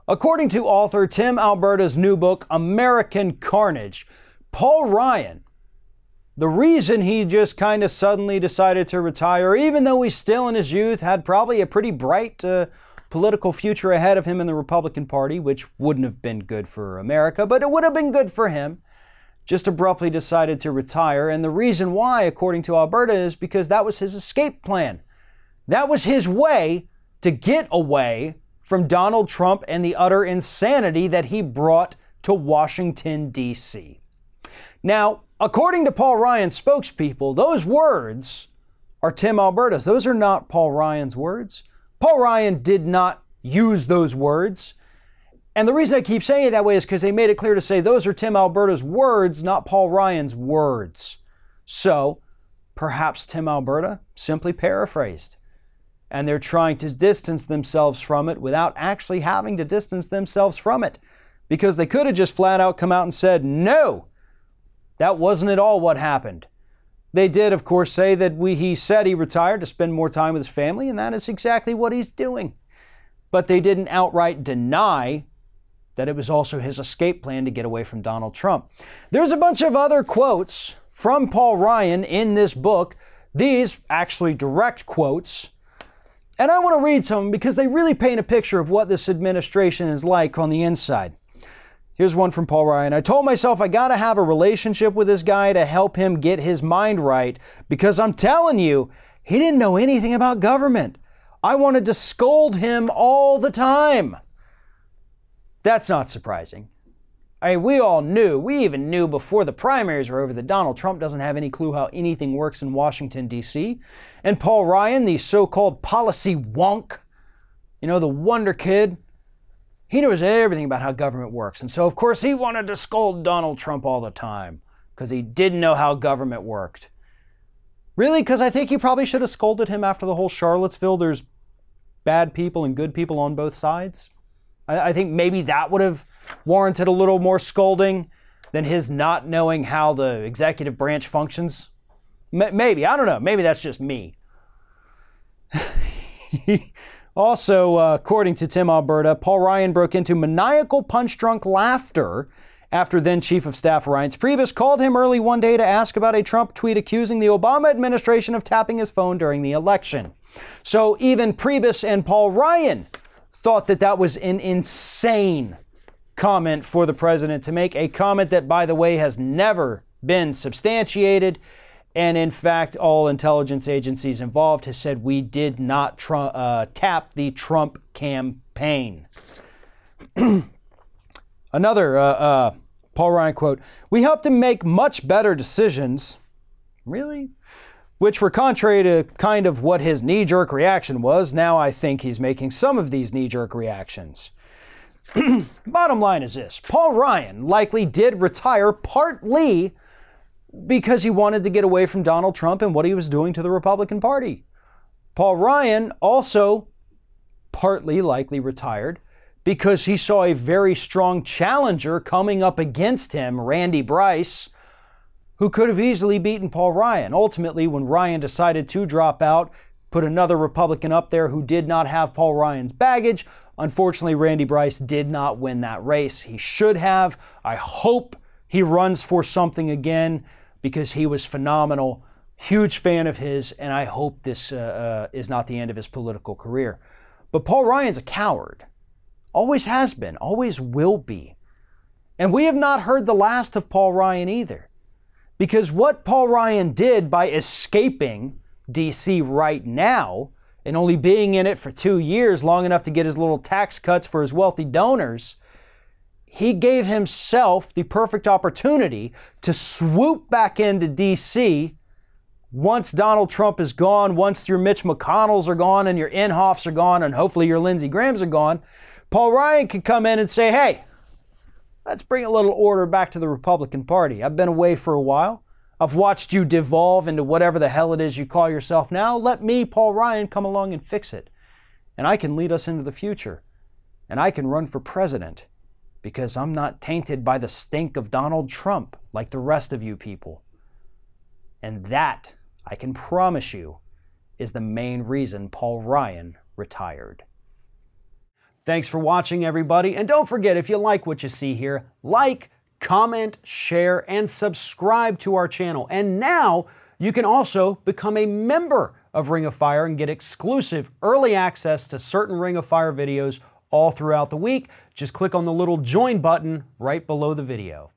According to author Tim Alberta's new book, American Carnage, Paul Ryan, the reason he just kind of suddenly decided to retire, even though he still in his youth had probably a pretty bright political future ahead of him in the Republican Party, which wouldn't have been good for America, but it would have been good for him, just abruptly decided to retire. And the reason why, according to Alberta, is because that was his escape plan. That was his way to get away from Donald Trump and the utter insanity that he brought to Washington, D.C. Now, according to Paul Ryan's spokespeople, those words are Tim Alberta's. Those are not Paul Ryan's words. Paul Ryan did not use those words. And the reason I keep saying it that way is because they made it clear to say those are Tim Alberta's words, not Paul Ryan's words. So, perhaps Tim Alberta simply paraphrased. And they're trying to distance themselves from it without actually having to distance themselves from it. Because they could have just flat out come out and said, no, that wasn't at all what happened. They did, of course, say that he said he retired to spend more time with his family, and that is exactly what he's doing. But they didn't outright deny that it was also his escape plan to get away from Donald Trump. There's a bunch of other quotes from Paul Ryan in this book. These actually direct quotes. And I want to read some because they really paint a picture of what this administration is like on the inside. Here's one from Paul Ryan. I told myself I got to have a relationship with this guy to help him get his mind right because I'm telling you, he didn't know anything about government. I wanted to scold him all the time. That's not surprising. I mean, we even knew before the primaries were over that Donald Trump doesn't have any clue how anything works in Washington, D.C. And Paul Ryan, the so-called policy wonk, the wonder kid, he knows everything about how government works. And so, of course, he wanted to scold Donald Trump all the time because he didn't know how government worked. Really? Because I think he probably should have scolded him after the whole Charlottesville, there's bad people and good people on both sides. I think maybe that would have warranted a little more scolding than his not knowing how the executive branch functions. Maybe. I don't know. Maybe that's just me. Also, according to Tim Alberta, Paul Ryan broke into maniacal punch-drunk laughter after then Chief of Staff Reince Priebus called him early one day to ask about a Trump tweet accusing the Obama administration of tapping his phone during the election. So even Priebus and Paul Ryan thought that that was an insane comment for the president to make, a comment that, by the way, has never been substantiated. And in fact, all intelligence agencies involved have said we did not tap the Trump campaign. Another Paul Ryan quote, we helped him make much better decisions. Really? Which were contrary to kind of what his knee-jerk reaction was. Now I think he's making some of these knee-jerk reactions. Bottom line is this. Paul Ryan likely did retire partly because he wanted to get away from Donald Trump and what he was doing to the Republican Party. Paul Ryan also partly likely retired because he saw a very strong challenger coming up against him, Randy Bryce, who could have easily beaten Paul Ryan. Ultimately, when Ryan decided to drop out, put another Republican up there who did not have Paul Ryan's baggage. Unfortunately, Randy Bryce did not win that race. He should have. I hope he runs for something again because he was phenomenal. Huge fan of his, and I hope this is not the end of his political career. But Paul Ryan's a coward. Always has been, always will be. And we have not heard the last of Paul Ryan either. Because what Paul Ryan did by escaping D.C. right now and only being in it for 2 years, long enough to get his little tax cuts for his wealthy donors, he gave himself the perfect opportunity to swoop back into D.C. once Donald Trump is gone, once your Mitch McConnells are gone and your Inhofes are gone and hopefully your Lindsey Grahams are gone. Paul Ryan could come in and say, hey, let's bring a little order back to the Republican Party. I've been away for a while. I've watched you devolve into whatever the hell it is you call yourself now. Let me, Paul Ryan, come along and fix it. And I can lead us into the future. And I can run for president because I'm not tainted by the stink of Donald Trump like the rest of you people. And that, I can promise you, is the main reason Paul Ryan retired. Thanks for watching, everybody. And don't forget, if you like what you see here, like, comment, share, and subscribe to our channel. And now you can also become a member of Ring of Fire and get exclusive early access to certain Ring of Fire videos all throughout the week. Just click on the little join button right below the video.